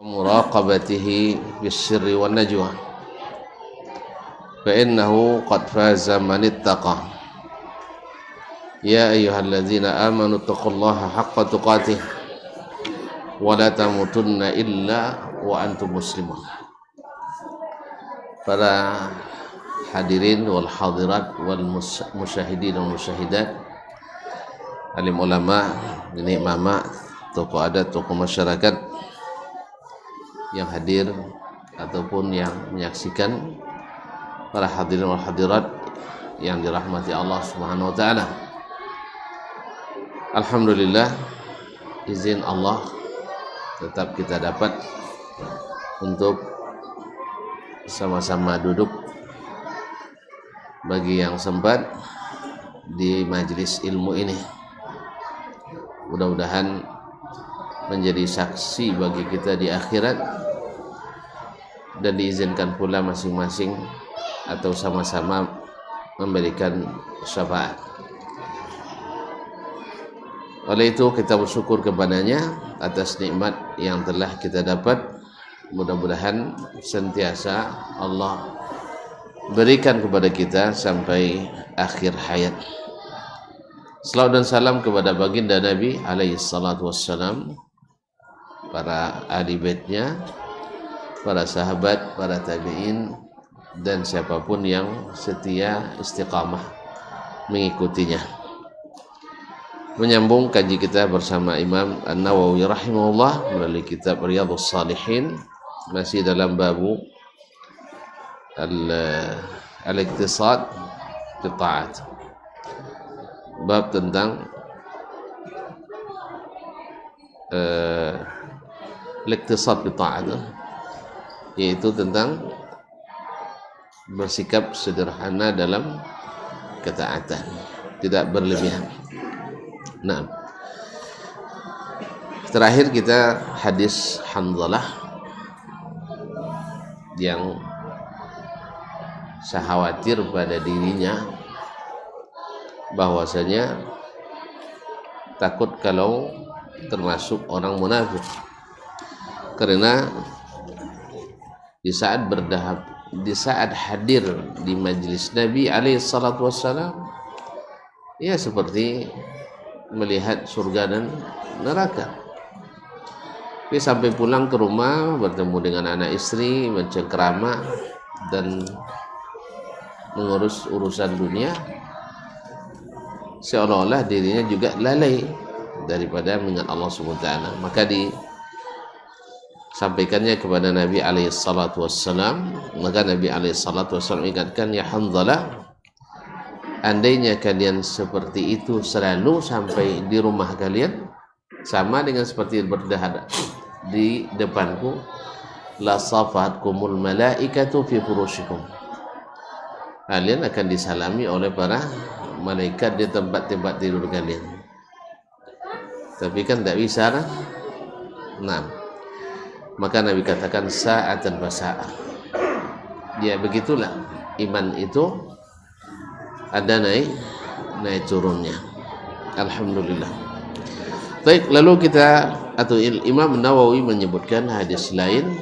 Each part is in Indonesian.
muraqabatihi bis-sirri wan najwa fa innahu qad faza man ittaqa. Ya ayyuhalladzina amanu taqullaha haqqa tuqatih wa la tamutunna illa wa antum muslimun. Para hadirin wal hadirat wal musyahidin wal musyahidat, alim ulama, nenek mama, tokoh adat, tokoh masyarakat yang hadir ataupun yang menyaksikan, para hadirin wal hadirat yang dirahmati Allah Subhanahu wa taala. Alhamdulillah, izin Allah tetap kita dapat untuk sama-sama duduk bagi yang sempat di majelis ilmu ini. Mudah-mudahan menjadi saksi bagi kita di akhirat dan diizinkan pula masing-masing atau sama-sama memberikan syafaat. Oleh itu kita bersyukur kepadanya atas nikmat yang telah kita dapat. Mudah-mudahan sentiasa Allah berikan kepada kita sampai akhir hayat. Salawat dan salam kepada baginda Nabi alaihi salatu wassalam, para ahli baitnya, para sahabat, para tabi'in, dan siapapun yang setia istiqamah mengikutinya. Menyambung kaji kita bersama Imam An-Nawawi rahimahullah melalui kitab Riyadhus Shalihin, masih dalam babu al-iktisad fi ta'at, bab tentang al-iktisad fi ta'at, yaitu tentang bersikap sederhana dalam ketaatan, tidak berlebihan. Nah, terakhir kita hadis Hanzalah yang saya khawatir pada dirinya bahwasanya takut kalau termasuk orang munafik, karena di saat hadir di majelis Nabi alaihi salatu wassalam, ya seperti melihat surga dan neraka. Tapi sampai pulang ke rumah bertemu dengan anak istri, mencengkrama dan mengurus urusan dunia, seolah-olah dirinya juga lalai daripada mengingat Allah Subhanahu wa taala. Maka disampaikannya kepada Nabi alaihi salatu wassalam, maka Nabi alaihi salatu wassalam ingatkan, ya Hanzalah, andainya kalian seperti itu selalu sampai di rumah kalian, sama dengan seperti berada di depanku, la safatkumul malaikatu fi furushikum, kalian akan disalami oleh para malaikat di tempat-tempat tidur kalian. Tapi kan tidak bisa kan? Nah, maka Nabi katakan sa'atan fasa'ah. Ya begitulah iman itu ada naik turunnya. Alhamdulillah. Baik, lalu kita atau Imam Nawawi menyebutkan hadis lain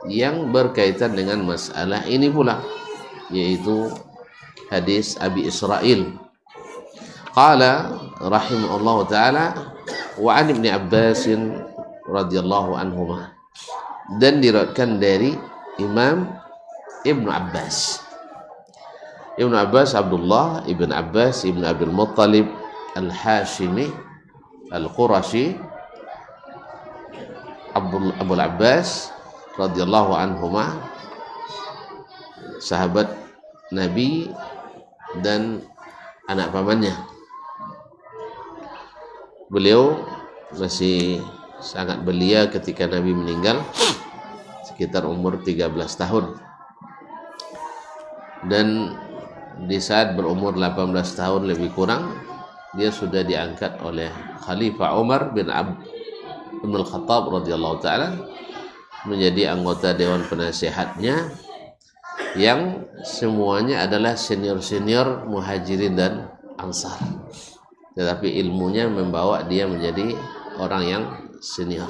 yang berkaitan dengan masalah ini pula, yaitu hadis Abi Israil. Qala rahimahullah ta'ala wa an Ibn Abbas radhiyallahu anhuma, dan diriwayatkan dari Imam Ibnu Abbas. Ibnu Abbas Abdullah Ibn Abbas Ibn Abdul Muttalib Al-Hashimi Al-Qurashi Abul Abbas radhiyallahu anhuma, sahabat Nabi dan anak pamannya. Beliau masih sangat belia ketika Nabi meninggal, sekitar umur 13 tahun. Dan di saat berumur 18 tahun lebih kurang, dia sudah diangkat oleh Khalifah Umar bin Al-Khattab radhiyallahu ta'ala menjadi anggota Dewan Penasehatnya, yang semuanya adalah senior-senior Muhajirin dan Ansar. Tetapi ilmunya membawa dia menjadi orang yang senior.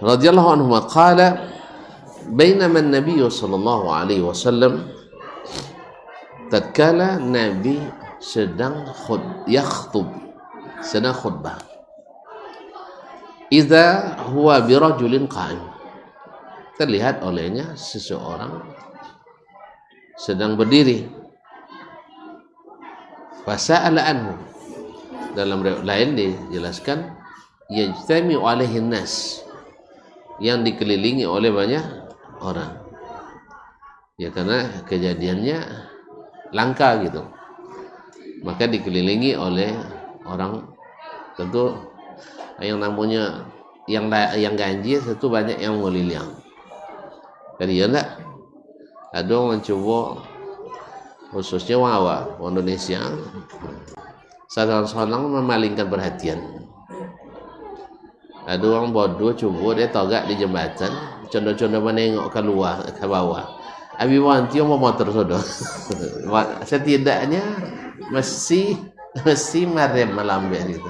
radhiyallahu anhu qala bainama an-nabiy sallallahu alaihi wasallam tatkala Nabi sedang sedang khutbah, idza huwa birajulin qa'im, terlihat olehnya seseorang sedang berdiri. Fasa'ala anhu, dalam riwayat lain dijelaskan yajtami'u alaihi nas, yang dikelilingi oleh banyak orang. Ya karena kejadiannya langka gitu, maka dikelilingi oleh orang. Tentu yang namanya yang ganjil itu banyak yang mengelilingi. Jadi ya enggak, ada orang coba khususnya orang Indonesia sadang-sadang memalingkan perhatian. Ada orang bodoh coba dia togak di jembatan, condong-condong menengok keluar ke bawah. Abi wanti mau motor sodo. Setidaknya mesti marem melambai gitu.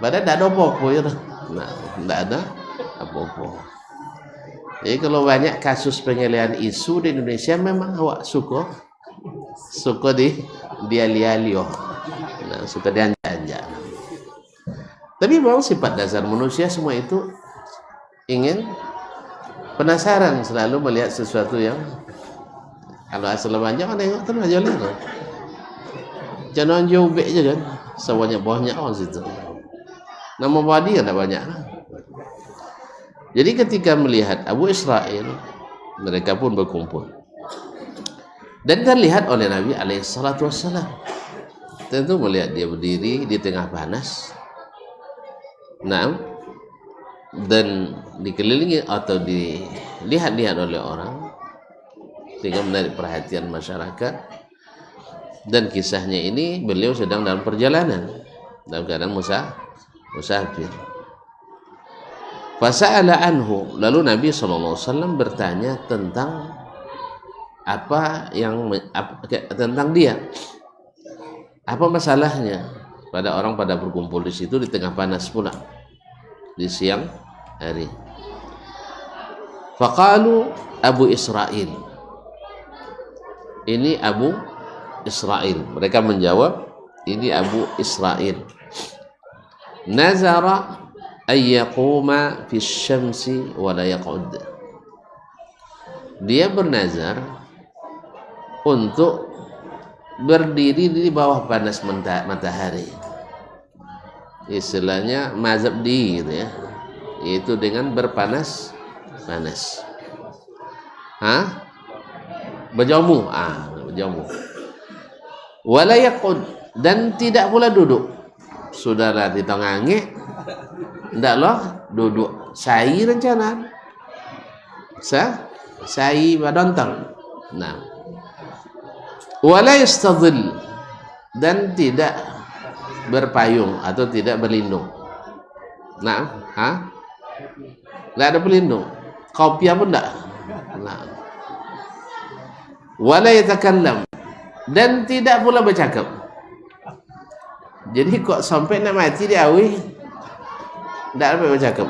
Padahal tidak ada apa-apa ya. Nah, tidak ada apa-apa. Jadi kalau banyak kasus pengelian isu di Indonesia memang awak suka diali-ali. Nah, suka dianjak-anjak. Tapi memang sifat dasar manusia semua itu ingin penasaran, selalu melihat sesuatu yang kalau asal banyak kan tengok terus aja lah. Jangan jauh bek je kan, sebanyak-banyak orang situ. Nama badi kan tak banyak. Jadi ketika melihat Abu Israil, mereka pun berkumpul. Dan terlihat oleh Nabi alaihissalam. Tentu melihat dia berdiri di tengah panas. Nah, dan dikelilingi atau dilihat-lihat oleh orang, sehingga menarik perhatian masyarakat. Dan kisahnya ini beliau sedang dalam perjalanan, dalam keadaan musafir. Fasa'ala anhu, lalu Nabi SAW bertanya tentang tentang dia, apa masalahnya pada orang pada berkumpul di situ di tengah panas pula di siang hari. Faqalu Abu Israil, ini Abu Israil. Mereka menjawab, ini Abu Israil. Nazara ayyaquma fi syamsi wa la yaq'ud. Dia bernazar untuk berdiri di bawah panas matahari. Istilahnya mazhab dir ya, yaitu dengan berpanas-panas. Berjamu, berjamu. Wala yaqud, dan tidak pula duduk. Sudahlah di tengah angin, ndaklah duduk. Sai rencana. Sai badontang. Nah. Wala yastadhil, dan tidak berpayung atau tidak berlindung. Nah, nggak ada pelindung. Kopiah pun enggak. Nah. Wala yatakallam, dan tidak pula bercakap. Jadi kok sampai nak mati dia awi enggak ada bercakap.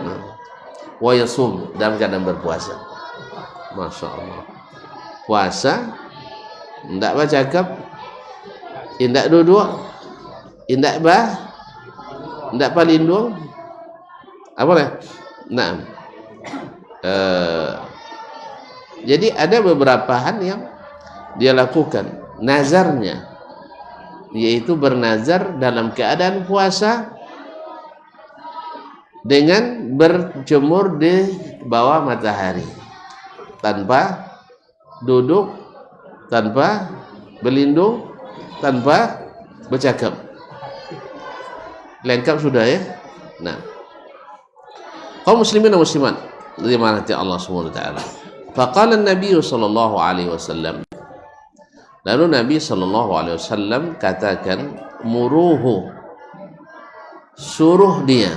Wa yasum, dalam keadaan berpuasa. Masya Allah. Puasa tidak bercakap, tidak duduk, tidak pelindung, apa boleh? Nah, jadi ada beberapa hal yang dia lakukan nazarnya, yaitu bernazar dalam keadaan puasa dengan berjemur di bawah matahari, tanpa duduk, tanpa berlindung, tanpa bercakap. Lengkap sudah ya. Nah, kaum muslimin dan muslimat dirahmati Allah Subhanahu wa taala. Faqala an-nabiy sallallahu alaihi wasallam, lalu Nabi sallallahu alaihi wasallam katakan, muruhu, suruh dia.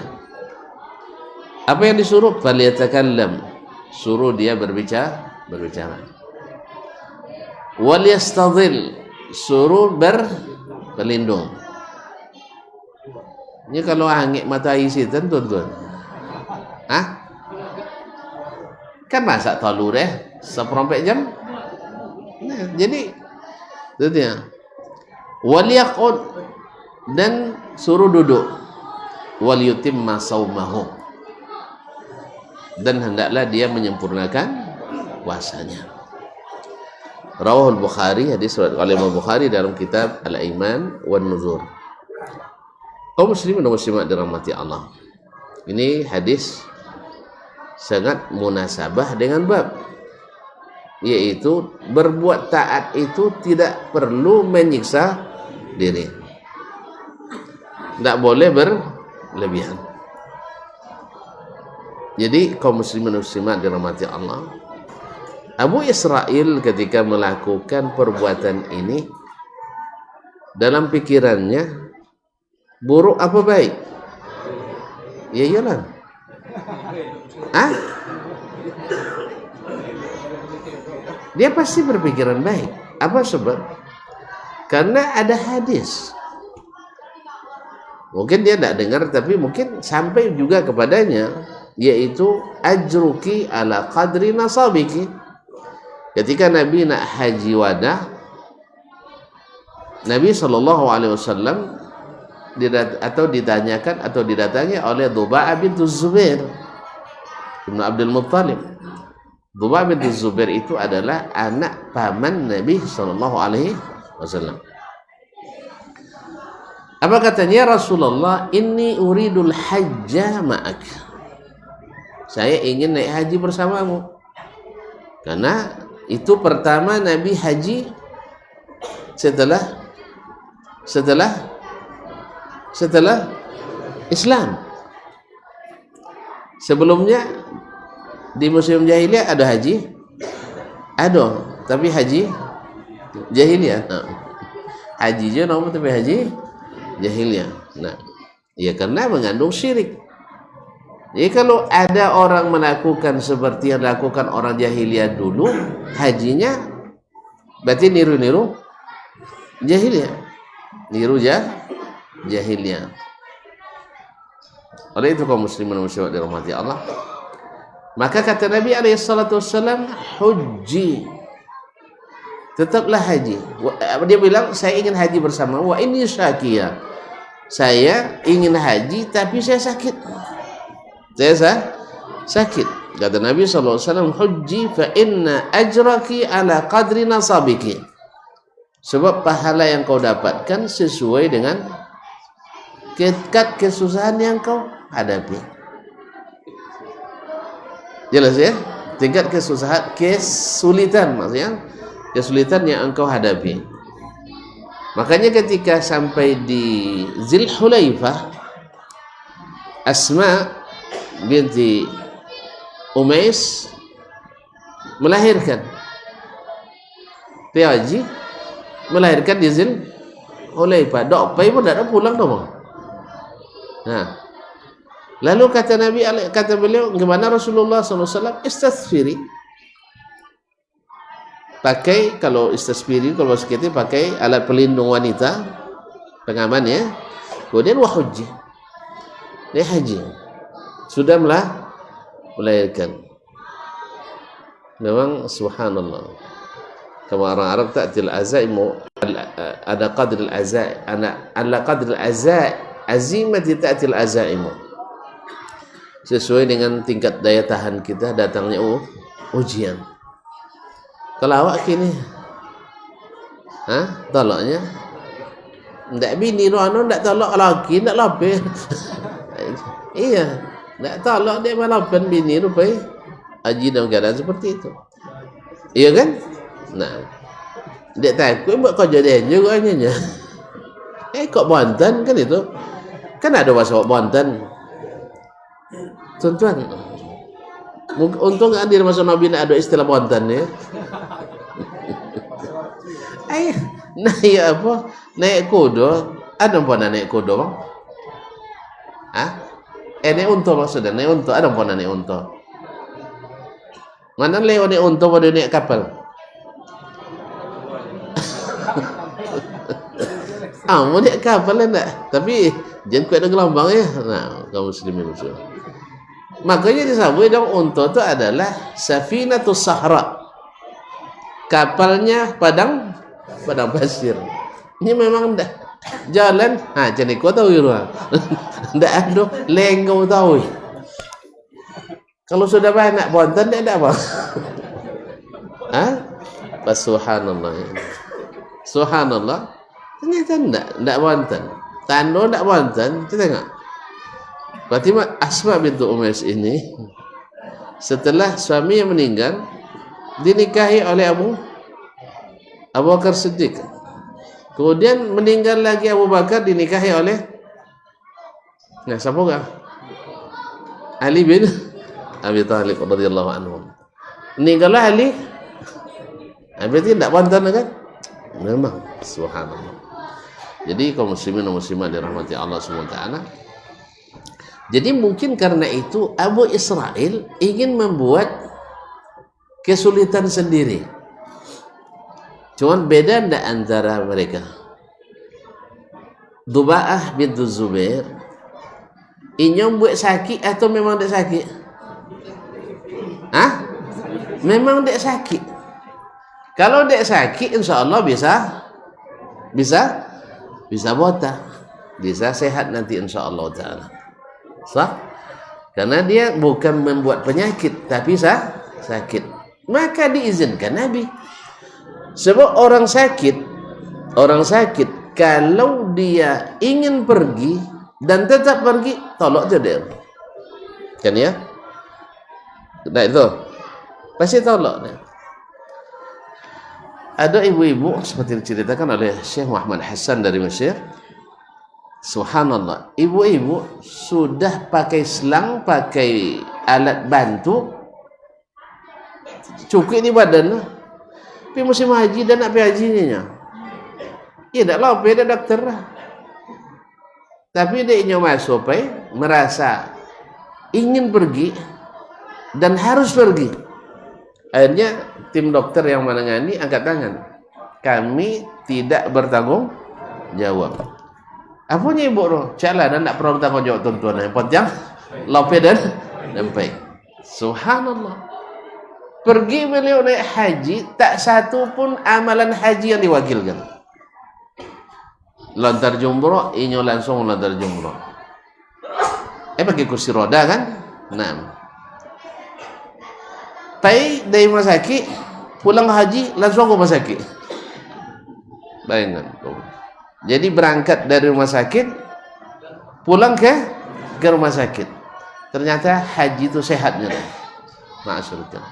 Apa yang disuruh? Falyatakallam, suruh dia berbicara. Wal yastadhil, suruh berlindung. Ini kalau angin matahari sitan tuan-tuan. Kan masak telur seperempat jam. Nah, jadi itu dia. Wal yaqud, dan suruh duduk. Wal yutimma saumahu, dan hendaklah dia menyempurnakan puasanya. Rawahul Bukhari, hadis riwayat Imam Bukhari dalam kitab Al-Iman wan Nuzur. Kaum muslimin dan muslimat dirahmati Allah. Ini hadis sangat munasabah dengan bab, yaitu berbuat taat itu tidak perlu menyiksa diri. Tidak boleh berlebihan. Jadi kaum muslimin dan muslimat dirahmati Allah, Abu Israil ketika melakukan perbuatan ini, dalam pikirannya buruk apa baik? Ya iyalah. Dia pasti berpikiran baik. Apa sebab? Karena ada hadis. Mungkin dia tidak dengar, tapi mungkin sampai juga kepadanya, yaitu ajruki ala qadri nasabiki. Ketika Nabi nak haji wada, Nabi SAW ditanyakan atau didatangi oleh Dhuba'ah bintu Zubair Ibnu Abdul Muttalib. Dhuba'ah bintu Zubair itu adalah anak paman Nabi SAW. Apa katanya? Rasulullah, inni uridul hajja ma'ak. Saya ingin naik haji bersamamu. Karena itu pertama Nabi haji setelah Islam. Sebelumnya di musim jahiliyah ada haji, ada, tapi haji jahiliyah. Haji je nama, tapi haji jahiliyah. Nah, ya karena mengandung syirik. Jadi kalau ada orang melakukan seperti yang dilakukan orang jahiliyah dulu, hajinya berarti niru-niru jahiliyah. Niru jahiliyah. Oleh itu kaum muslimin dan muslimat dirahmati Allah, maka kata Nabi SAW, hujji, tetaplah haji. Dia bilang, saya ingin haji bersama. Wa ini syakiyah, saya ingin haji tapi saya sakit. Saya sakit. Kata Nabi SAW, hujji fa inna ajraki ala qadri nasabiki. Sebab pahala yang kau dapatkan sesuai dengan tingkat kesusahan yang kau hadapi. Jelas ya? Tingkat kesulitan, maksudnya kesulitan yang engkau hadapi. Makanya ketika sampai di Zulhulaifah, Asma binti Umais melahirkan. Haji melahirkan di Zulhulaifah. Dokpai pun tidak pulang dong. Nah, lalu kata Nabi, kata beliau, gimana Rasulullah SAW? Istaghfiri. Pakai, kalau istaghfiri, kalau sekitar pakai alat pelindung wanita, pengaman ya. Kemudian wahujji, dia haji. Sudah melahirkan. Memang subhanallah. Kama orang Arab ta'til azaimu ada qadril azai, ala qadril azai, azimati ta'til azaimu. Sesuai dengan tingkat daya tahan kita datangnya ujian. Kalau awak kini tolaknya ndak bini rono, ndak tolak lagi, ndak lapar. Iya. Tak tolak dia malapan bini rupai haji dalam keadaan seperti itu. Iya kan? Nah, dia takut buat kerja dia juga hanya. Kok Banten kan itu? Kan ada bahasa Banten. Tuan-tuan, untung di masa Nabi ada istilah Banten ya. Naik apa? Naik kuda. Ada apa naik kuda bang? Naik unta maksudnya, naik unta. Ada apa naik unta? Mana lewat naik unta pada naik kapal? Mau naik kapal enggak? Tapi jangan kuat ada gelombang ya. Nah, kaum muslimin muslim. Makanya disebut dong unta itu adalah safinatus sahra, kapalnya padang pasir. Ini memang dah jalan, jadi kau tahu ya, ndak ada lenggau tahu. Kalau sudah banyak bonten dia ada apa? Subhanallah. Subhanallah. Ternyata ndak bonten. Tando ndak bonten, kita tengok. Berarti Asma bintu Umais ini setelah suami yang meninggal dinikahi oleh Abu Bakar Siddiq. Kemudian meninggal lagi Abu Bakar dinikahi oleh siapa enggak? Ali bin Abi Thalib radhiyallahu anhu. Meninggallah Ali. Berarti tidak bantan kan? Memang subhanallah. Jadi kaum muslimin dan muslimat dirahmati Allah Subhanahu wa taala. Jadi mungkin karena itu Abu Israel ingin membuat kesulitan sendiri. Cuman beda ndak antara mereka. Duba'ah bintu Zubair inyom buat sakit atau memang dek sakit? Memang dek sakit. Kalau dek sakit insya Allah bisa botak, bisa sehat nanti insya Allah taala. Sah? Karena dia bukan membuat penyakit tapi sakit. Maka diizinkan Nabi. Sebab orang sakit kalau dia ingin pergi dan tetap pergi, tolak je dia. Kan ya? Nah itu pasti tolak dia. Ada ibu-ibu seperti diceritakan oleh Syekh Muhammad Hassan dari Mesir. Subhanallah, ibu-ibu sudah pakai selang, pakai alat bantu, cukup di badan, tapi musim haji dan nak pergi hajinya. Ya tak lah, dia dokter lah. Tapi dia masuk, merasa ingin pergi dan harus pergi. Akhirnya tim dokter yang menangani angkat tangan. Kami tidak bertanggung jawab. Apanya ibu roh? Caklah dan tak perlu bertanggung jawab tuan-tuan. Yang penting lope dan sampai. Subhanallah. Pergi beliau naik haji, tak satu pun amalan haji yang diwakilkan. Lontar jumroh, inyo langsung lontar jumroh. Pakai kursi roda kan? Nah. Pai dari rumah sakit, pulang haji langsung ke rumah sakit. Bayangkan. Jadi berangkat dari rumah sakit, pulang ke rumah sakit. Ternyata haji itu sehatnya. Maksudnya.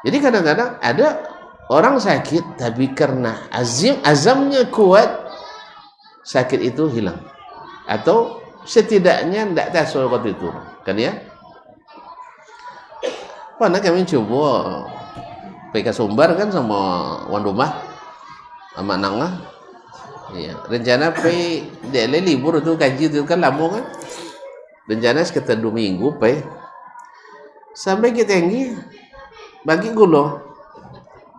Jadi kadang-kadang ada orang sakit, tapi karena azamnya kuat, sakit itu hilang. Atau setidaknya tidak tahu waktu itu. Kan ya? Pernah kami coba PK Sumbar kan sama Wan Rumah, sama Nangah. Iya, rencana dia libur itu kaji itu kan lama kan. Rencana sekitar 2 minggu sampai kita tinggi bagi gula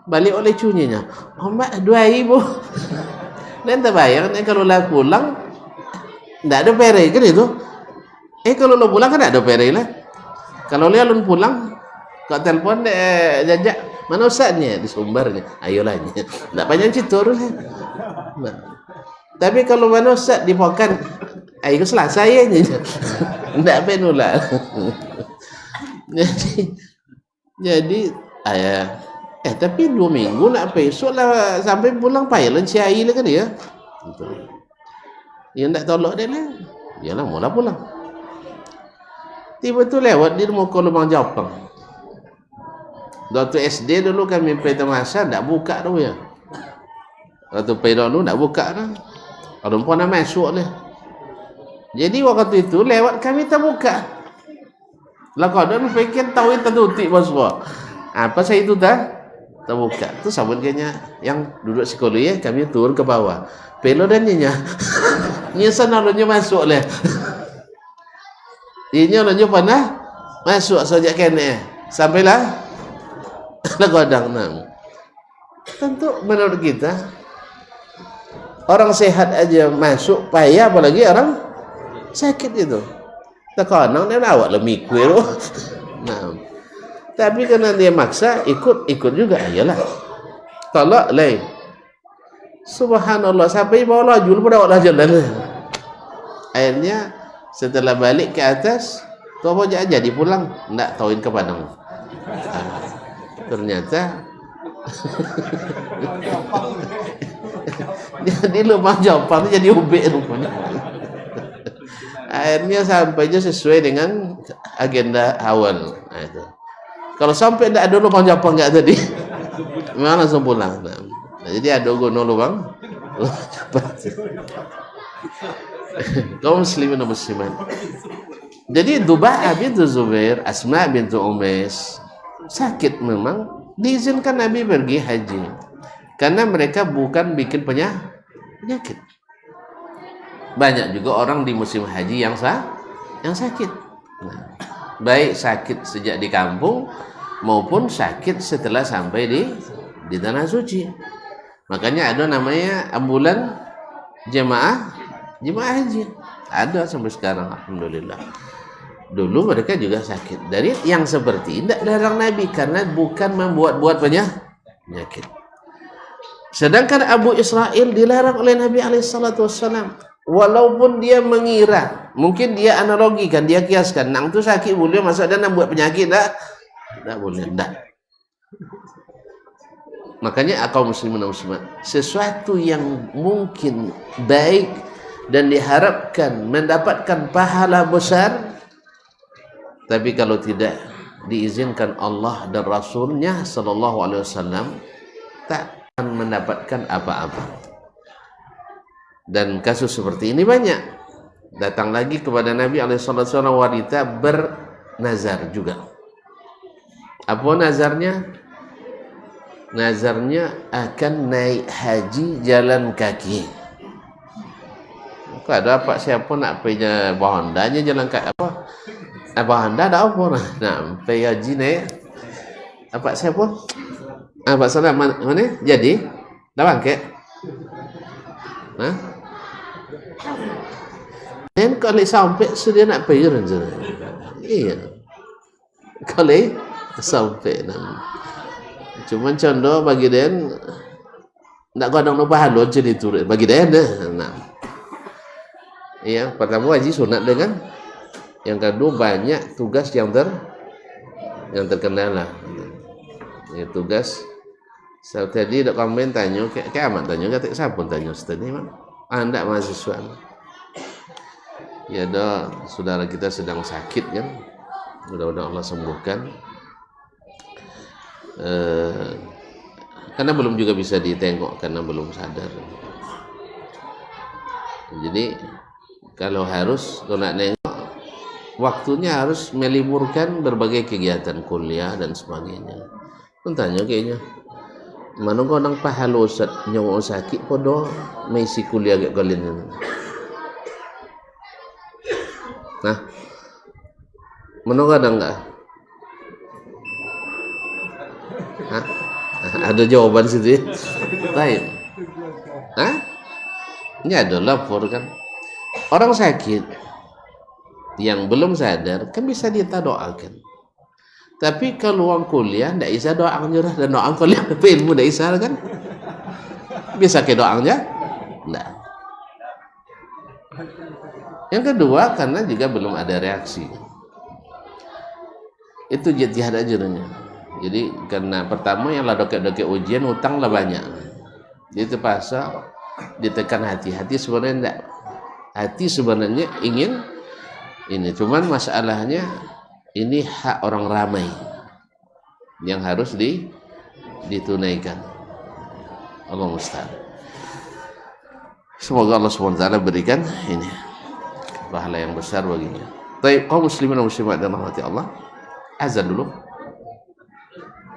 balik oleh cuninya. Mbak 2.000. Dan tak bayang kalau lah pulang tidak ada pere kan itu. Kalau lo pulang kan ada pere lah. Kalau dia lun pulang kau telepon jajak mana ustaznya di Sumbarnya. Ayolah tidak banyak citur lah. Nah. Tapi kalau mana ustaz dipokan, ayo Selasa ya ni. Ndak penula. Jadi tapi 2 minggu nak besok lah sampai pulang payah si air lah kan dia. Yang ndak tolak dia lah. Yalah mula pulang. Tiba tu lewat di muka lubang Jepang. Waktu SD dulu kami pergi masa ndak buka tu ya. Waktu pergi dulu ndak buka dah. Perempuan nak masuk lah. Jadi waktu itu lewat kami tak buka. Lah kau dah fikir tahu itu tutik bos-bos. Apa saya itu dah terbuka. Tu sabun kayaknya yang duduk sekolah ya kami turun ke bawah. Pelo dan ninya. Nyesa naruhnya masuk lah. Inya naruhnya panah masuk sejak kene. Sampailah lah godang nam. Tentu menurut kita orang sehat aja masuk payah apalagi orang sakit itu. Terkadang dia awak lebih mikir. Nah, tapi karena dia maksa ikut juga, ayolah. Tolak lain. Subhanallah, sampai bawah laju pada awak jalan. Akhirnya setelah balik ke atas, tu apa jadi pulang, ndak tauin ke Padang. Ternyata jadi lubang Jepang jadi ubek rupanya. Akhirnya sampainya sesuai dengan agenda awal. Nah, itu. Kalau sampai tidak ada lubang Jepang nggak tadi, memang langsung pulang. Nah, jadi ada gono lubang Jepang. Kaum muslimin dan muslimat. Jadi Duba'ah bintu Zubair, Asma bintu Umais sakit memang, diizinkan Nabi pergi haji karena mereka bukan bikin penyakit. Banyak juga orang di musim haji yang sakit. Nah, baik sakit sejak di kampung maupun sakit setelah sampai di tanah suci. Makanya ada namanya ambulan jemaah haji. Ada sampai sekarang, alhamdulillah. Dulu mereka juga sakit. Dari yang seperti ini tidak dilarang Nabi karena bukan membuat-buat penyakit. Sedangkan Abu Israel dilarang oleh Nabi alaihissalam. Walaupun dia mengira, mungkin dia analogikan, dia kiaskan, nang tu sakit boleh masuk dan buat penyakit tak boleh, tak. Makanya kaum muslimin dan muslimat, sesuatu yang mungkin baik dan diharapkan mendapatkan pahala besar, tapi kalau tidak diizinkan Allah dan Rasulnya Sallallahu Alaihi Wasallam, tak akan mendapatkan apa-apa. Dan kasus seperti ini banyak. Datang lagi kepada Nabi SAW wanita bernazar juga. Apa nazarnya? Nazarnya akan naik haji jalan kaki. Kok ada apa siapa nak pergi Bahondanya jalan kaki apa? Bahonda ada apa nah? Nak pergi haji naik apa siapa? Apa salah mana? Jadi dah bangkit. Hah? Dan kalau sampai sudah nak pergi rencana. Iya. Kalau sampai nak. Cuma contoh bagi dia nak godong no pahala jadi turun bagi dia nah. Iya, pertama haji sunat dengan yang kedua banyak tugas yang terkenal lah. Ya, tugas tadi dok komen tanya kayak amat tanya kata siapa tanya Ustaz ni mak. Anda mahasiswa. Ya dah, saudara kita sedang sakit kan. Mudah-mudahan Allah sembuhkan. Karena belum juga bisa ditengok karena belum sadar. Jadi kalau nak nengok, waktunya harus meliburkan berbagai kegiatan kuliah dan sebagainya. Tanya kayaknya mana kau nang pahala Ustaz nyawa sakit podo mesti kuliah gak kalian ini. Nah, mana kau ada enggak? Hah? Ada jawaban situ ya? Baik. Hah? Ini ada lapor kan. Orang sakit yang belum sadar kan bisa kita doakan. Tapi kalau orang kuliah tidak bisa doa nyerah dan doa kuliah ilmu tidak bisa kan? Bisa ke doanya? Tidak. Yang kedua karena juga belum ada reaksi. Itu jihad ajarnya. Jadi karena pertama yang lah doket ujian utang lah banyak. Jadi terpaksa ditekan hati sebenarnya tidak. Hati sebenarnya ingin ini, cuman masalahnya ini hak orang ramai yang harus ditunaikan. Allah musta'an. Semoga Allah SWT berikan ini pahala yang besar baginya. Baik, kaum muslimin dan muslimat dan rahmati Allah. Azan dulu.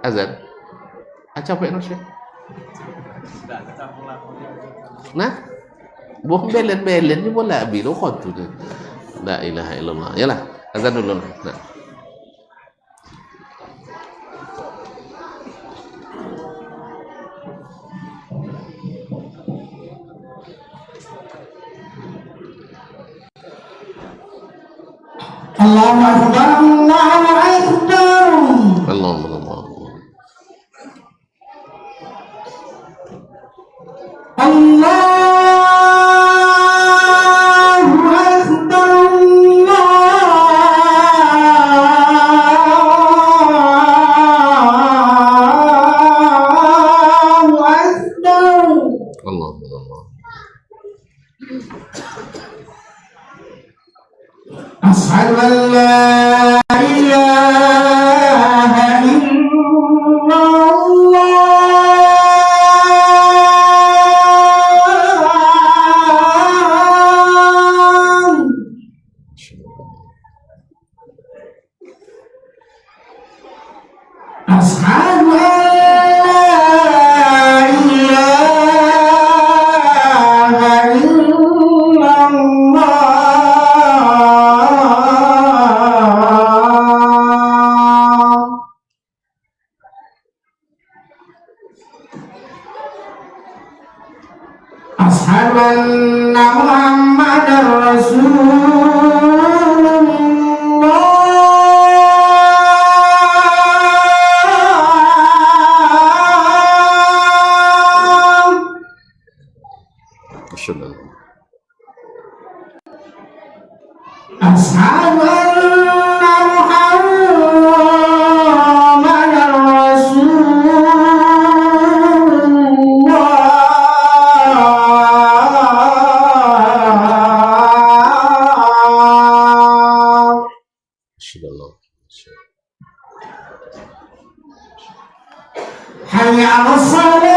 Azan. Capek no sih. Nah, bukan belen ni bola bilu khot tu. La ilaha illallah. Yalah, azan dulu. Nah. Allahu Akbar, Allahu Akbar. Allahu Akbar. أشهد أن لا إله إلا الله. أشهد أن لا إله إلا الله. أشهد أن محمدا رسول الله. Masyaallah. أشهد أن محمدا رسول الله. Masyaallah. حي على الصلاة.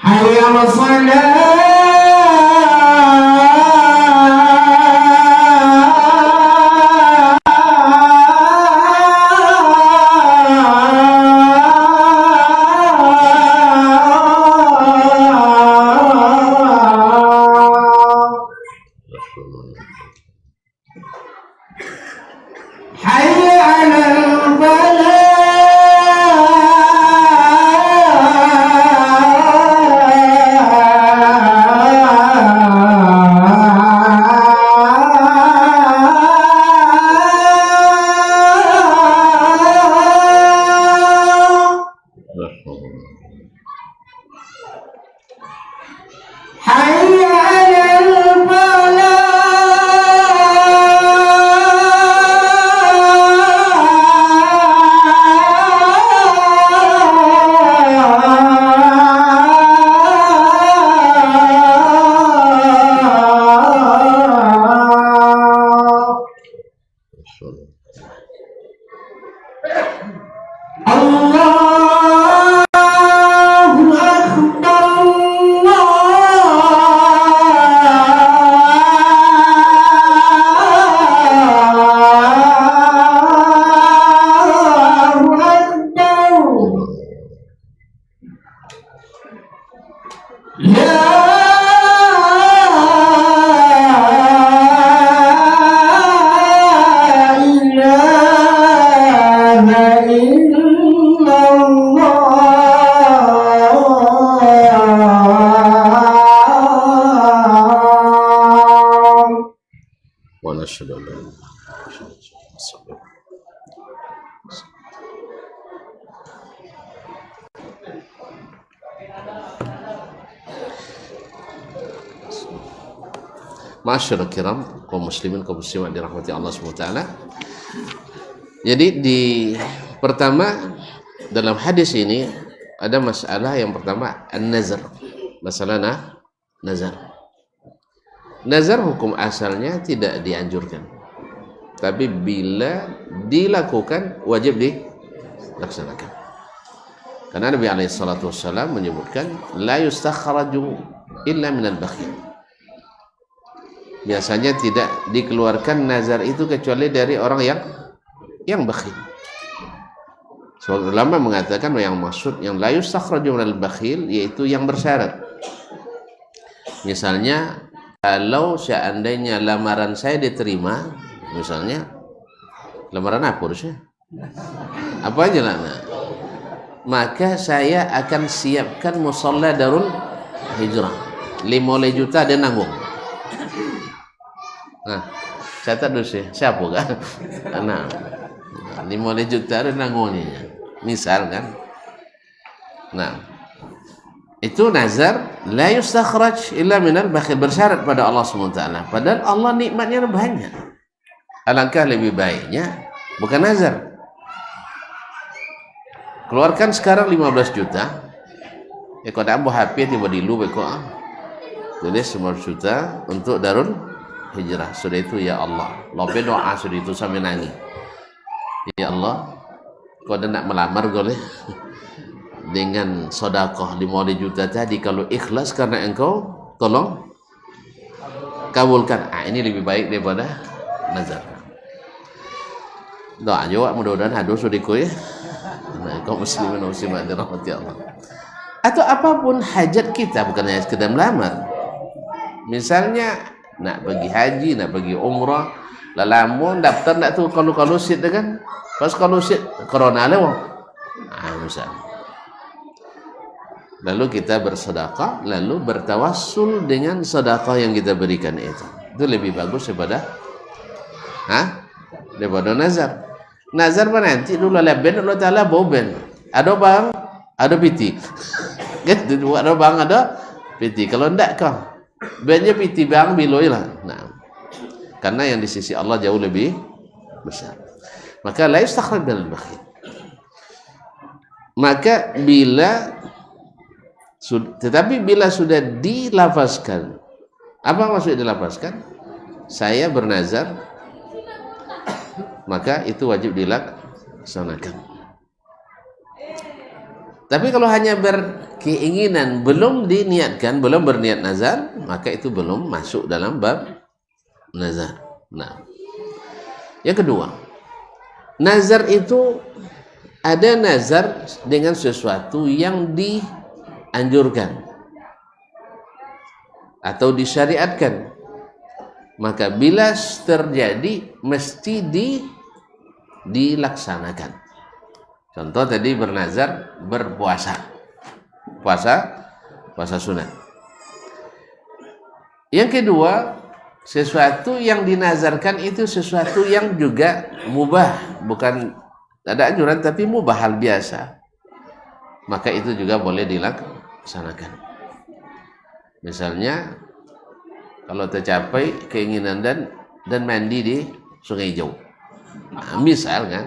حي على الصلاة. حي على حي على الفلاح. الله أكبر، الله أكبر. لا إله إلا الله. ونشهد أن لا إله إلا الله. Masyaallah kiram, kaum muslimin kaum muslimat dirahmati Allah SWT. Jadi di pertama dalam hadis ini ada masalah yang pertama an-nazar. Masalah nazar. Nazar hukum asalnya tidak dianjurkan. Tapi bila dilakukan wajib dilaksanakan. Karena Nabi SAW menyebutkan la yustakhraju illa minal bakhil. Biasanya tidak dikeluarkan nazar itu kecuali dari orang yang bakhil. Sebagian ulama mengatakan yang maksud yang la yustakhraju minal bakhil yaitu yang bersyarat. Misalnya Kalau seandainya lamaran saya diterima, misalnya lamaran apa harusnya? Apa aja lah, maka saya akan siapkan musalla Darul Hijrah 5 juta dia nanggung. Nah, catat dulu sih, siapa kan? Nah, 5 juta dia nanggungnya. Misal kan. Nah, itu nazar la yustakhraj illa minal bakhil, bersyarat pada Allah SWT. Padahal Allah nikmatnya banyak. Alangkah lebih baiknya bukan nazar. Keluarkan sekarang 15 juta. Kalau tak ambil HP tiba di lu beko. Tulis 15 juta untuk Darul Hijrah. Sudah itu ya Allah. Lope doa sudah itu sampai nangis. Ya Allah, kau dah nak melamar boleh dengan sedekah 5 juta tadi, kalau ikhlas karena engkau, tolong kabulkan. Ini lebih baik daripada nazar. Doa juga mudah-mudahan hadir suriku ya. Nah, kaum muslimin muslimat dirahmati Allah. Atau apapun hajat kita, bukan hanya sekedar melamar. Misalnya nak pergi haji, nak pergi umrah, lalamun daftar nak tu kalau sit kan. Pas kalau sit corona lewat. Misalnya. Lalu kita bersedekah, lalu bertawassul dengan sedekah yang kita berikan itu. Itu lebih bagus daripada daripada nazar. Nazar nanti dulu leben Allah Taala boben. Ada bang, ada piti. Gitu, ada bang, ada piti. Kalau ndak kah, bennya piti bang biloi lah. Nah, karena yang di sisi Allah jauh lebih besar. Maka la yustakhraj bil bakhil. Maka tetapi bila sudah dilafazkan, apa maksud dilafazkan? Saya bernazar, maka itu wajib dilaksanakan. Tapi kalau hanya berkeinginan, belum diniatkan, belum berniat nazar, maka itu belum masuk dalam bab nazar. Nah, yang kedua, nazar itu ada nazar dengan sesuatu yang dianjurkan atau disyariatkan, maka bila terjadi mesti dilaksanakan. Contoh tadi bernazar berpuasa, puasa sunat. Yang kedua, sesuatu yang dinazarkan itu sesuatu yang juga mubah, bukan ada anjuran tapi mubah, hal biasa, maka itu juga boleh dilaksanakan. Misalnya kalau tercapai keinginan dan mandi di Sungai Hijau, nah, misal kan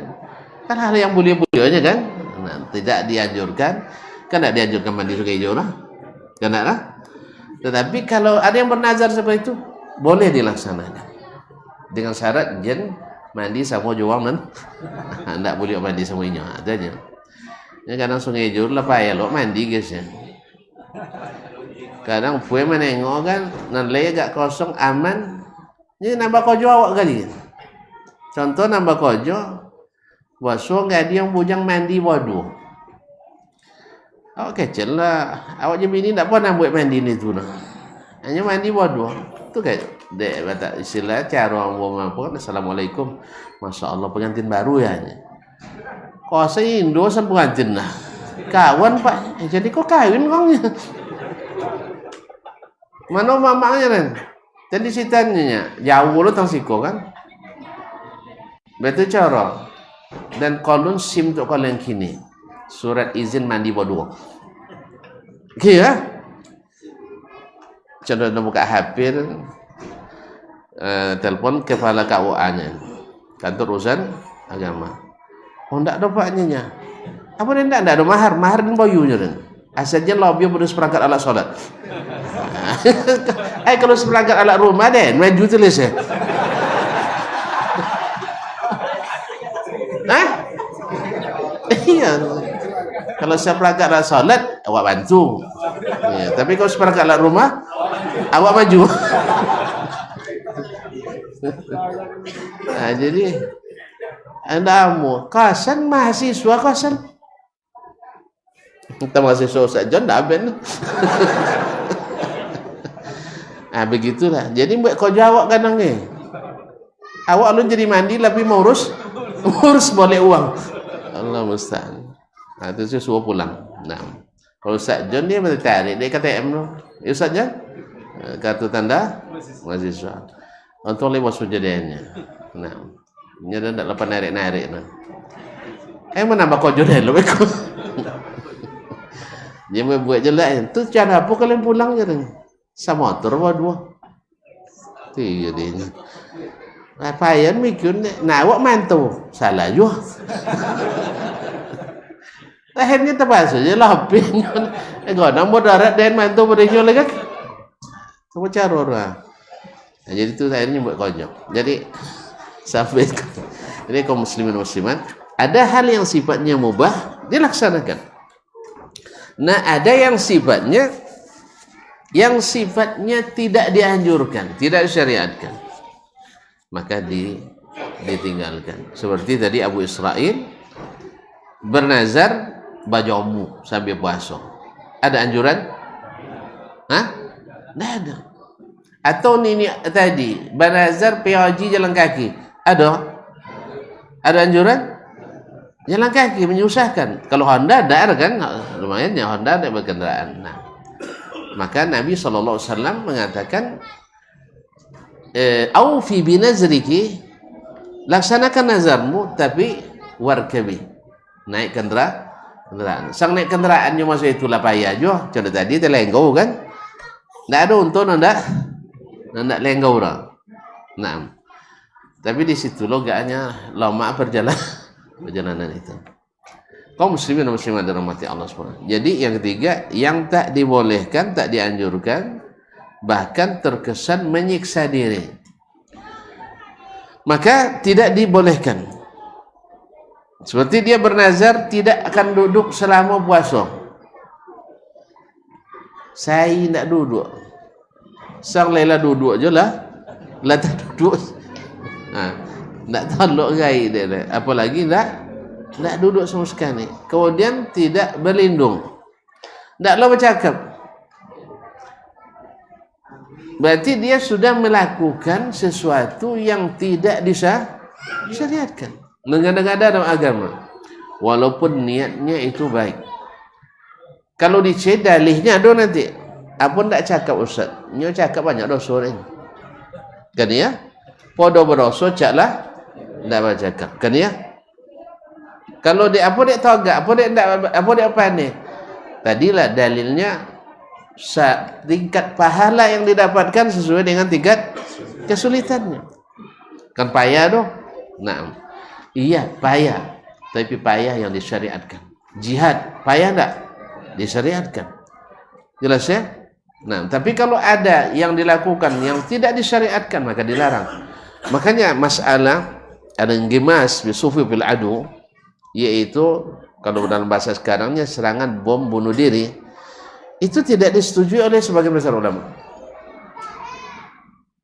hal yang boleh-boleh aja kan. Nah, tidak dianjurkan, kan tidak dianjurkan mandi Sungai Hijau lah, kan lah. Tetapi kalau ada yang bernazar seperti itu, boleh dilaksanakan dengan syarat jen mandi sama juang dan tidak boleh mandi sama inya aja. Ini kadang Sungai Hijau lah payah lo mandi guys ya. Kadang puai menengok kan nilai agak kosong aman, ini nambah kojo awak kali. Contoh nambah kojo, waso nggak ada yang bujang mandi waduh. Awak kecil lah, awak je bini tak pernah buat mandi ni tu lah. Hanya mandi waduh. Tu kayak dek kata istilah cara orang apa? Assalamualaikum. Masya Allah pengantin baru ya. Kau saya Indo sama pengantin lah. Kawan pak, jadi kau kawin kongnya. Mana mamanya kan? Jadi sitannya jauh lo tang siko kan? Betul cara. Dan kolon sim untuk kalian kini. Surat izin mandi waduh. Kira? Contoh buka HP, telepon kepala KUA-nya, kantor urusan agama. Oh, enggak ada paknya. Apa dia enggak ada mahar dan bayunya dan. Asalnya lobby pada seperangkat alat solat. Kalau seperangkat alat rumah deh, maju tulis ya. Iya. Kalau seperangkat alat solat, awak bantu. Ya, tapi kalau seperangkat alat rumah, awak maju. Nah, jadi anda mau kasan mahasiswa kasan. Kita mahasiswa saja ndak ben. Begitulah. Jadi buat kau jawab kadang ni. Awak lu jadi mandi tapi mau urus boleh uang. Allah musta'an. Itu saya suruh pulang. Nah, kalau Ustaz John dia boleh tarik dia KTM tu. Ustaz John kartu tanda mahasiswa. Untuk lewat sujudnya. Nah, dia dah lepas narik-narik tu. Menambah kau jodoh lu aku. Dia buat jelek. Tu cara apa kalian pulang je tu? Sama motor dua. Tiga dia. Apa yang mikir nak awak mantu salah juga. Akhirnya terpaksa je lah pin. Kau nak darat dan mantu berinya lagi. Kamu cara orang. Jadi tu akhirnya buat konyol. Jadi sampai jadi kaum muslimin muslimat ada hal yang sifatnya mubah dilaksanakan. Nah, ada yang sifatnya tidak dianjurkan, tidak disyariatkan. Maka ditinggalkan. Seperti tadi Abu Israil bernazar bajomu sambil puasa. Ada anjuran? Hah? Tidak ada. Atau ini tadi bernazar pergi jalan kaki. Ada anjuran? Jalan kaki menyusahkan. Kalau Honda ada kan, lumayan ya Honda ada berkendaraan. Nah, maka Nabi SAW mengatakan, "Aufi binazriki," laksanakan nazarmu tapi warkabi, naik kendaraan. Sang naik kendaraannya masa itulah payah jo. Contoh tadi telenggau kan, tidak ada untung ndak lenggau dah. Nah, tapi di situ logaannya lama perjalanan itu. Kaum muslimin dan muslimat dirahmati Allah SWT. Jadi yang ketiga, yang tak dibolehkan, tak dianjurkan, bahkan terkesan menyiksa diri, maka tidak dibolehkan. Seperti dia bernazar tidak akan duduk selama puasa. Saya tidak duduk. Sang Lela duduk je lah. Lah tak duduk. Tak tolok gai dia. Apalagi tak duduk sama sekali. Kemudian tidak berlindung. Taklah bercakap. Berarti dia sudah melakukan sesuatu yang tidak disyariatkan. Mengada-ngada dalam agama. Walaupun niatnya itu baik. Kalau dicek dalihnya ada nanti. Apa tak cakap Ustaz? Nyo cakap banyak dosa ni. Kan ya? Podo berdosa caklah tak bercakap. Kan ya? Kalau dia apa dia togak, apa dia pandai. Tadilah dalilnya tingkat pahala yang didapatkan sesuai dengan tingkat kesulitannya. Kan payah doh. Nah, iya payah, tapi payah yang disyariatkan. Jihad payah tak? Disyariatkan. Jelas ya? Nah, tapi kalau ada yang dilakukan yang tidak disyariatkan maka dilarang. Makanya masalah al-inghimas bisufi fil adu, yaitu kalau dalam bahasa sekarangnya serangan bom bunuh diri, itu tidak disetujui oleh sebagian besar ulama.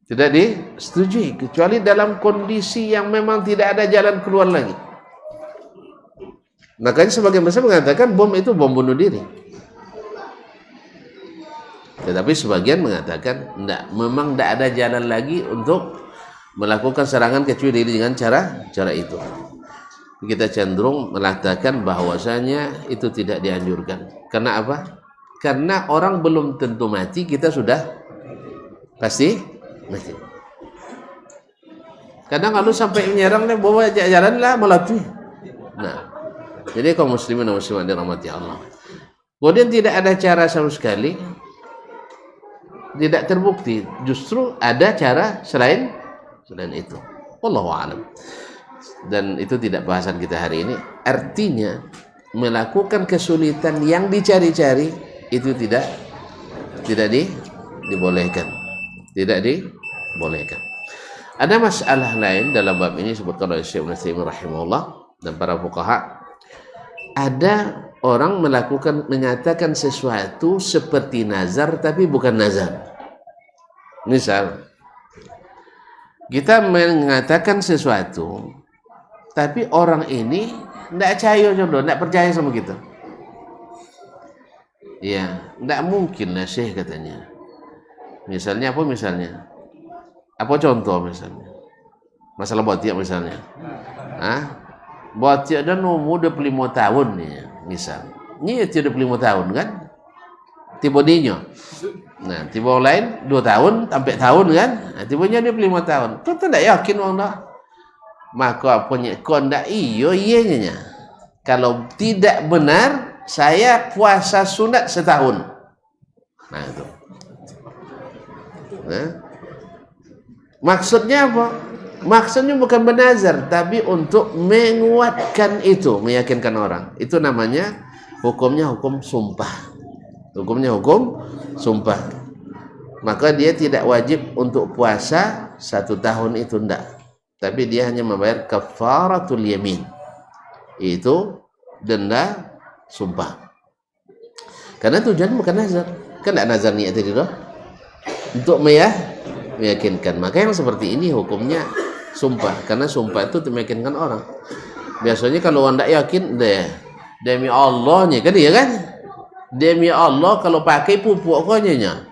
Tidak disetujui kecuali dalam kondisi yang memang tidak ada jalan keluar lagi. Makanya sebagian besar mengatakan bom itu bom bunuh diri. Tetapi sebagian mengatakan memang tidak ada jalan lagi untuk melakukan serangan kecuali dengan cara itu. Kita cenderung mengatakan bahwasanya itu tidak dianjurkan. Karena apa? Karena orang belum tentu mati, kita sudah pasti mati. Kadang kalau sampai menyerang dia bawa jalan lah melatih. Nah, jadi kaum muslimin dan muslimat dirahmati Allah. Kemudian tidak ada cara sama sekali, tidak terbukti. Justru ada cara selain itu. Wallahu a'lam. Dan itu tidak bahasan kita hari ini. Artinya melakukan kesulitan yang dicari-cari itu tidak dibolehkan. Tidak dibolehkan. Ada masalah lain dalam bab ini disebutkan oleh Syekh Ibnu Taimiyah rahimahullah dan para fuqaha. Ada orang menyatakan sesuatu seperti nazar tapi bukan nazar. Misal kita mengatakan sesuatu tapi orang ini tidak percaya sama kita. Ya, tidak mungkin lah Syekh katanya. Misalnya apa misalnya? Apa contoh misalnya? Masalah botiak misalnya. Botiak dan umur 25 tahun nih, misal. Ini 25 tahun kan? Tiba dia. Nah, tiba lain 2 tahun sampai tahun kan? Nah, tibanya dia 25 tahun. Tu tak yakin orang dah. Maka apanya kon dak iyo iyanya. Kalau tidak benar, saya puasa sunat setahun. Nah itu. Maksudnya apa? Maksudnya bukan bernazar, tapi untuk menguatkan itu, meyakinkan orang. Itu namanya hukumnya hukum sumpah. Hukumnya hukum sumpah. Maka dia tidak wajib untuk puasa 1 tahun itu enggak. Tapi dia hanya membayar kafaratul yamin. Itu denda sumpah. Karena tujuan bukan nazar. Kan enggak nazar niat tadi doh. Untuk meyakinkan. Maka yang seperti ini hukumnya sumpah. Karena sumpah itu untuk meyakinkan orang. Biasanya kalau orang tidak yakin, demi Allahnya kan dia kan? Demi Allah kalau pakai pupuk konyanya.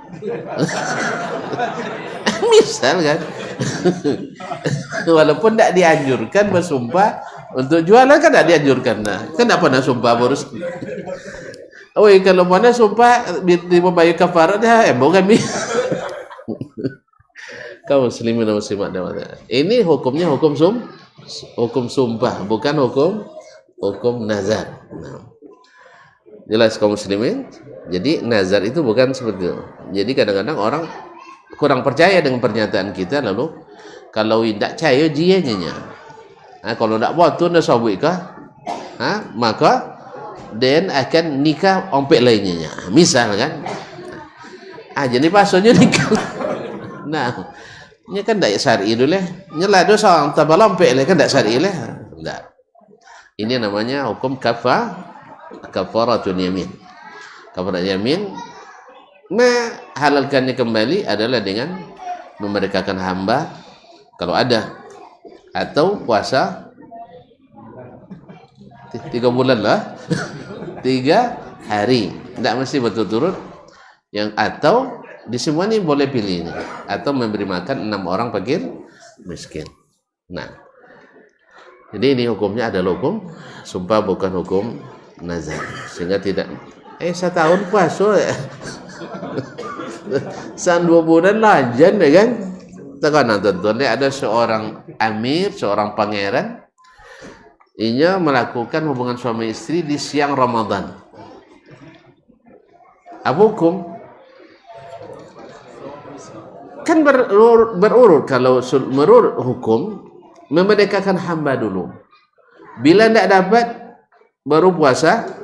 Misal kan. Walaupun tidak dianjurkan bersumpah untuk jualan kan tidak dianjurkan. Nah, kan tidak pernah sumpah boros. Kalau mana sumpah dibayar kafarat dah, bukan mi. Kaum muslimin dan muslimat dan ini hukumnya hukum sumpah, bukan hukum nazar. Nah, jelas kaum muslimin. Jadi nazar itu bukan seperti itu. Jadi kadang-kadang orang kurang percaya dengan pernyataan kita, lalu kalau tidak percaya dianya. Kalau tidak buat tu nak sabit kah? Maka dan akan nikah ompek lainnya. Misal kan? Jadi pasalnya nikah. Nah, ini kan tidak syar'i dulu lah. Nyelah dosa orang tabal ompek lah kan tidak syar'i lah. Tidak. Ini namanya hukum kafaratul yamin. Kafaratul yamin halalkannya kembali adalah dengan memerdekakan hamba kalau ada, atau puasa 3 bulan lah 3 hari, tidak mesti berturut-turut, yang atau di semua ini boleh pilih ini, atau memberi makan 6 orang fakir miskin. Nah, jadi ini hukumnya adalah hukum sumpah, bukan hukum nazar, sehingga tidak 1 tahun puasa san 2 bulan lanjan ya kan. Tekanan tentunya ada seorang amir, seorang pangeran, ia melakukan hubungan suami istri di siang Ramadan. Apa hukum? Kan berurut. Kalau merurut hukum, memerdekakan hamba dulu. Bila tidak dapat, baru puasa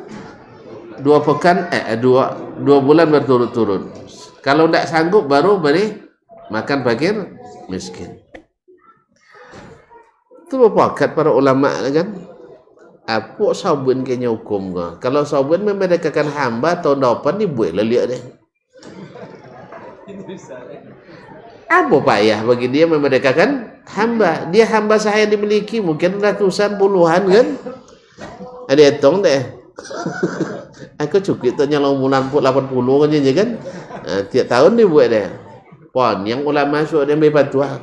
2 pekan, 2 bulan berturut-turut. Kalau tidak sanggup, baru beri makan fakir miskin. Itu berpakat para ulama kan. Apa sabun kayaknya hukum ke? Kalau sabun memerdekakan hamba tahun depan dibuat lihat deh. Apa payah bagi dia memerdekakan hamba? Dia hamba saya dimiliki mungkin ratusan, puluhan kan? Ada hitung deh. Aku cukup tu nyala umuran 80 kan? Tiap tahun dibuat deh. Pon yang ulama masuk dia ambil fatwa.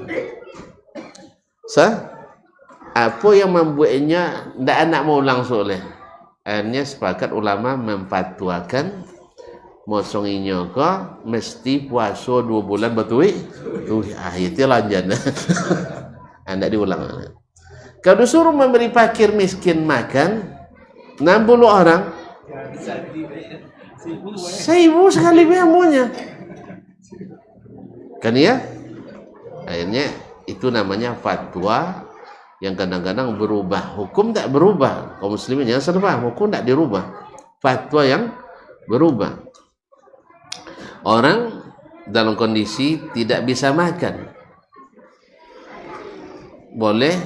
Apa yang membuatnya tidak nak mau langsung oleh? Akhirnya sepakat ulama memfatwakan mosonginya ko mesti puasa 2 bulan betul. Itu lanjut. Anda diulang. Kalau disuruh memberi fakir miskin makan 60 orang, 1000 sekali beamunya. Kan ya? Akhirnya itu namanya fatwa yang kadang-kadang berubah. Hukum tak berubah. Kaum muslimin jangan salah paham, hukum tak dirubah. Fatwa yang berubah. Orang dalam kondisi tidak bisa makan, boleh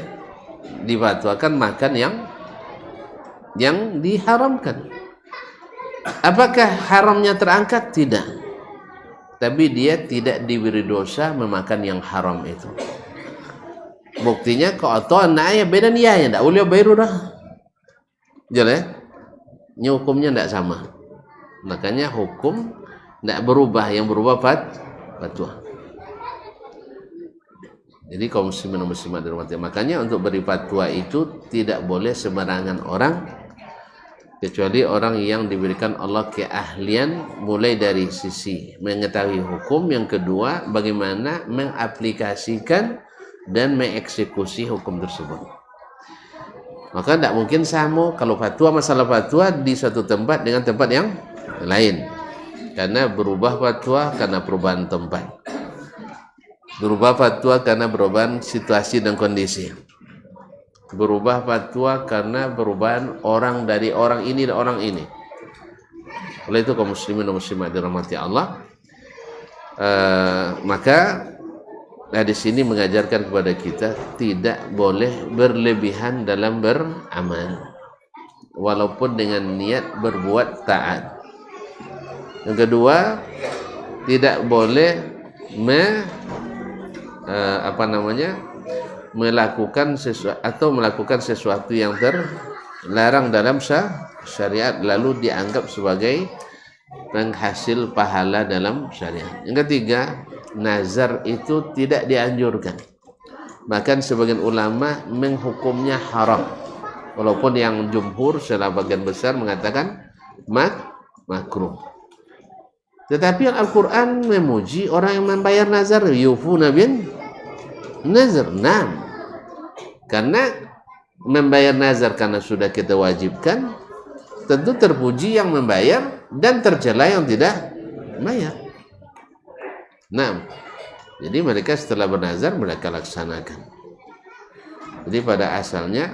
difatwakan makan yang diharamkan. Apakah haramnya terangkat? Tidak. Tapi dia tidak diberi dosa memakan yang haram itu. Buktinya kalau nak ya beda niatnya, tak boleh bayar dah. Jelas? Ini hukumnya tidak sama. Makanya hukum tidak berubah, yang berubah fatwa. Jadi kaum muslimin dan muslimat dirahmati, makanya untuk beri fatwa itu tidak boleh sembarangan orang, kecuali orang yang diberikan Allah keahlian mulai dari sisi mengetahui hukum, yang kedua bagaimana mengaplikasikan dan mengeksekusi hukum tersebut. Maka tidak mungkin sama kalau fatwa, masalah fatwa di suatu tempat dengan tempat yang lain, karena berubah fatwa karena perubahan tempat, berubah fatwa karena perubahan situasi dan kondisi, berubah fatwa karena perubahan orang dari orang ini dan orang ini. Oleh itu kaum muslimin dan muslimat dirahmati Allah, maka hadis ini mengajarkan kepada kita tidak boleh berlebihan dalam beramal, walaupun dengan niat berbuat taat. Yang kedua, tidak boleh melakukan sesuatu yang terlarang dalam syariat lalu dianggap sebagai penghasil pahala dalam syariat. Yang ketiga, nazar itu tidak dianjurkan. Bahkan sebagian ulama menghukumnya haram, walaupun yang jumhur sebagian besar mengatakan makruh. Tetapi Al-Quran memuji orang yang membayar nazar, yufuna bin nazar. Karena membayar nazar karena sudah kita wajibkan, tentu terpuji yang membayar dan tercela yang tidak membayar. Jadi mereka setelah bernazar mereka laksanakan. Jadi pada asalnya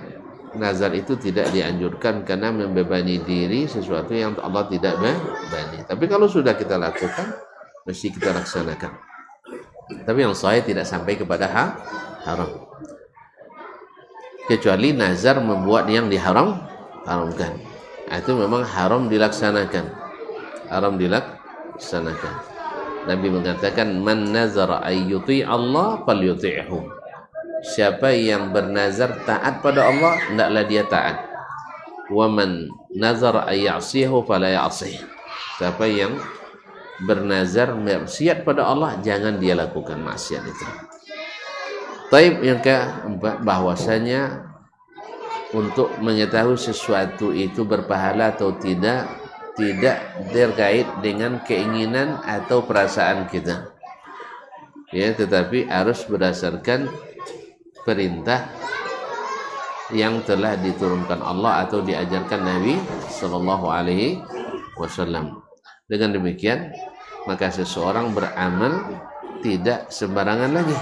nazar itu tidak dianjurkan karena membebani diri sesuatu yang Allah tidak bebani. Tapi kalau sudah kita lakukan, mesti kita laksanakan. Tapi yang sahih tidak sampai kepada haram. Kecuali nazar membuat yang diharamkan. Itu memang haram dilaksanakan. Nabi mengatakan, man nazara ayyuti Allah falyuti'hu. Siapa yang bernazar taat pada Allah, hendaklah dia taat. Wa man nazara ayyasihu fala ya'sih. Siapa yang bernazar maksiat pada Allah, jangan dia lakukan maksiat itu. Taib, yang keempat, bahwasanya untuk mengetahui sesuatu itu berpahala atau tidak terkait dengan keinginan atau perasaan kita, ya, tetapi harus berdasarkan perintah yang telah diturunkan Allah atau diajarkan Nabi Sallallahu Alaihi Wasallam. Dengan demikian, maka seseorang beramal tidak sembarangan lagi.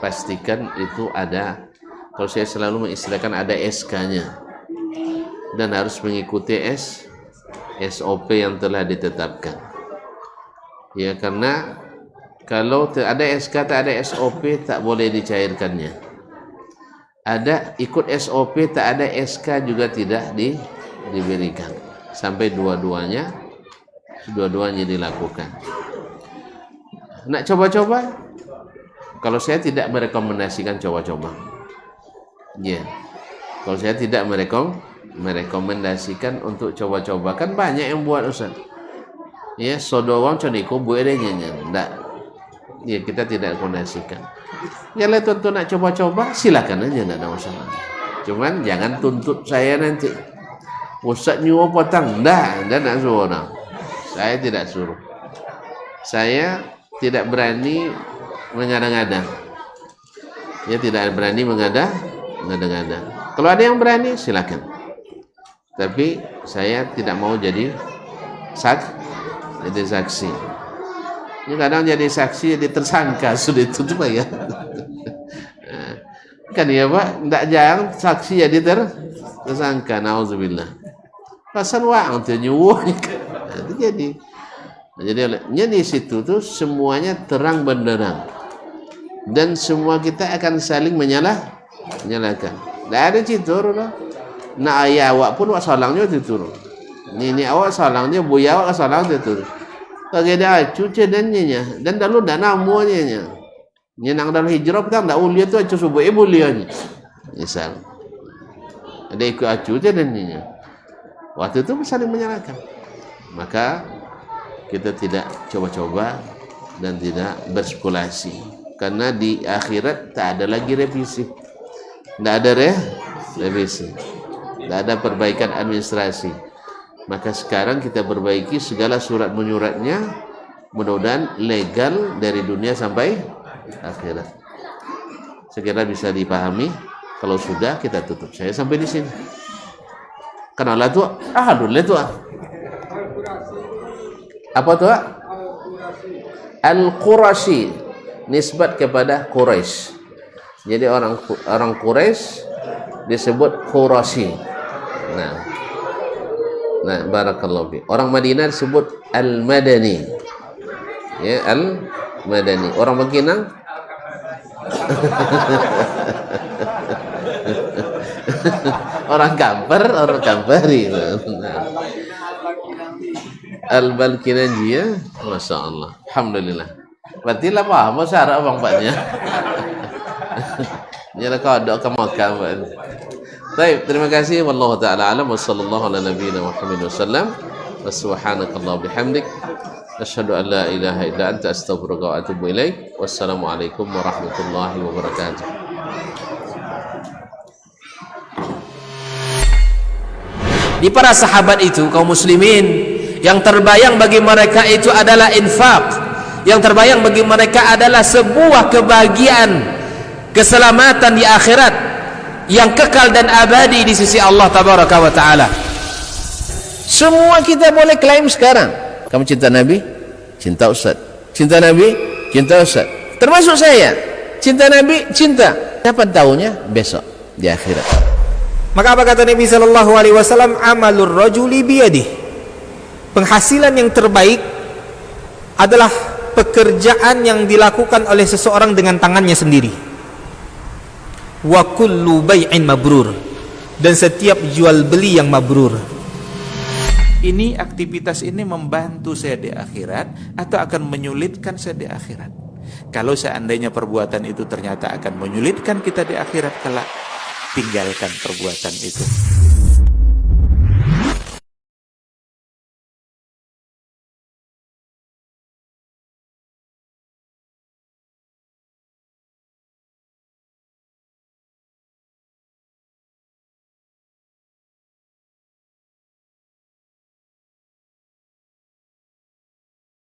Pastikan itu ada, kalau saya selalu mengistilahkan, ada SK-nya, dan harus mengikuti SOP yang telah ditetapkan. Ya, karena kalau tak ada SK, tak ada SOP, tak boleh dicairkannya. Ada ikut SOP, tak ada SK juga tidak diberikan. Sampai dua-duanya dilakukan. Nak coba-coba? Kalau saya tidak merekomendasikan coba-coba. Ya. Kalau saya tidak merekomendasikan untuk coba-coba. Kan banyak yang buat, Ustaz. Ya, sodowang coniku boleh nyanyi. Enggak. Ya, kita tidak rekomendasikan. Ya, lah tuan-tuan nak coba-coba, silakan aja, enggak ada masalah. Cuman jangan tuntut saya nanti. Ustaz nyuruh potong. Enggak nak suruh orang. Saya tidak suruh. Saya tidak berani mengada-ngada. Ya, tidak berani mengada-ngada. Kalau ada yang berani, silakan. Tapi saya tidak mau jadi saksi. Ini kadang jadi saksi, jadi tersangka, sudah itu coba ya. Kan ya Pak, tidak jarang saksi jadi tersangka, nauzubillah. Pasal wang tu nyuwuh. Itu jadi di situ tuh semuanya terang benderang, dan semua kita akan saling menyalahkan. Tidak ada citur lah. Nak ayah awak pun awak salangnya citur. Ini awak salangnya, buaya awak salang citur. Kagak ada cuci dan nyenya, dan dalu dana muanya. Nyenang dalam hijrah kan tak ulia tu acu subuh bulianya. Misal. Ada ikut acu dan nyenya. Waktu itu saling menyalahkan. Maka kita tidak coba-coba dan tidak berspekulasi. Karena di akhirat tak ada lagi revisi. Tidak ada revisi. Tidak ada perbaikan administrasi. Maka sekarang kita perbaiki segala surat menyuratnya, mudah-mudahan legal dari dunia sampai akhirat. Sekira bisa dipahami. Kalau sudah, kita tutup. Saya sampai di sini. Kenal tu? Alhamdulillah tu. Apa tu? Al-Qurashi, nisbat kepada Quraisy. Jadi orang Quraisy disebut Qurashi. Nah, barakallahu fi. Orang Madinah disebut Al-Madani. Ya, Al-Madani. Orang Makinang orang Kampari. Al-Balkinanji, ya. Masya Allah. Alhamdulillah. Berarti lah paham syarat bang paknya. Nyala kau ada ke Makkah. Baik, terima kasih. Wallahu ta'ala alam. Wa sallallahu ala nabiyina Muhammad wasallam. Wa subhanakallah bihamdik. Asyhadu an la ilaha illa anta astaghfiruka wa atubu ilaik. Wassalamualaikum warahmatullahi wabarakatuh. Di para sahabat itu, kaum muslimin, yang terbayang bagi mereka itu adalah infak. Yang terbayang bagi mereka adalah sebuah kebahagiaan, keselamatan di akhirat yang kekal dan abadi di sisi Allah tabaraka wa taala. Semua kita boleh klaim sekarang. Kamu cinta Nabi? Cinta Ustaz. Cinta Nabi? Cinta Ustaz. Termasuk saya. Cinta Nabi? Cinta. Kapan tahunya? Besok di akhirat. Maka apa kata Nabi sallallahu alaihi wasallam? Amalur rajuli biyadihi. Penghasilan yang terbaik adalah pekerjaan yang dilakukan oleh seseorang dengan tangannya sendiri. Wa kullu bai'in mabrur. Dan setiap jual beli yang mabrur. Ini aktivitas ini membantu saya di akhirat atau akan menyulitkan saya di akhirat? Kalau seandainya perbuatan itu ternyata akan menyulitkan kita di akhirat kelak, tinggalkan perbuatan itu.